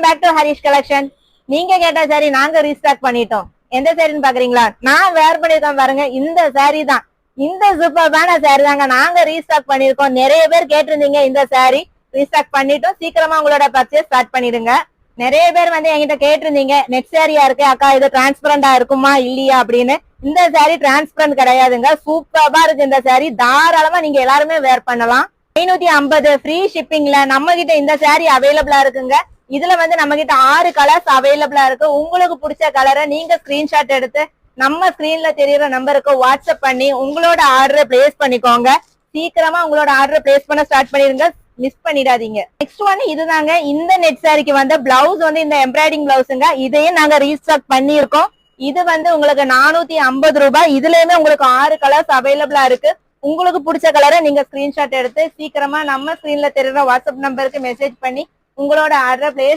Back to Harish collection. நீங்க கேட்ட sorry நாங்க ரீஸ்டாக் பண்ணிட்டோம். எந்த சாரின்னு பாக்குறீங்களா? நான் வேர் பண்ணிருக்கேன் பாருங்க, இந்த சாரி தான். இந்த சூப்பர்பான சாரி தாங்க நாங்க ரீஸ்டாக் பண்ணிருக்கோம். நிறைய பேர் கேட்டிருந்தீங்க, இந்த சாரி ரீஸ்டாக் பண்ணிட்டோம். சீக்கிரமா உங்களோட பர்ச்சேஸ் ஸ்டார்ட் பண்ணிடுங்க. நிறைய பேர் வந்து என்கிட்ட கேட்டிருந்தீங்க, நெட் சாரியா இருக்கு அக்கா, இது டிரான்ஸ்பரண்டா இருக்குமா இல்லையா அப்படின்னு. இந்த சாரி டிரான்ஸ்பரண்ட் கிடையாதுங்க, சூப்பர்பா இருக்கு இந்த சாரி. தாராளமா நீங்க எல்லாருமே வேர் பண்ணலாம். 550 ஃப்ரீ ஷிப்பிங்ல நம்ம கிட்ட இந்த சாரி அவைலபிளா இருக்குங்க. இதுல வந்து நம்ம கிட்ட 6 கலர்ஸ் அவைலபிளா இருக்கு. உங்களுக்கு பிடிச்ச கலரை நீங்க ஸ்கிரீன்ஷாட் எடுத்து நம்ம ஸ்கிரீன்ல தெரியற நம்பருக்கு வாட்ஸ்அப் பண்ணி உங்களோட ஆர்டரை பிளேஸ் பண்ணிக்கோங்க. சீக்கிரமா உங்களோட ஆர்டரை பிளேஸ் பண்ண ஸ்டார்ட் பண்ணிருங்க, மிஸ் பண்ணிடாதீங்க. நெக்ஸ்ட் ஒன் இதுதாங்க. இந்த நெட் சாரிக்கு வந்து பிளவுஸ் வந்து இந்த எம்ப்ராய்டிங் பிளவுஸுங்க. இதையும் நாங்க ரீஸ்டாக் பண்ணிருக்கோம். இது வந்து உங்களுக்கு 450 ரூபாய். இதுலயுமே உங்களுக்கு 6 கலர்ஸ் அவைலபிளா இருக்கு. உங்களுக்கு பிடிச்ச கலரை நீங்க ஸ்கிரீன்ஷாட் எடுத்து சீக்கிரமா நம்ம ஸ்கிரீன்ல தெரியுற வாட்ஸ்அப் நம்பருக்கு மெசேஜ் பண்ணி உங்களோட ஆர்டரை பிளேஸ்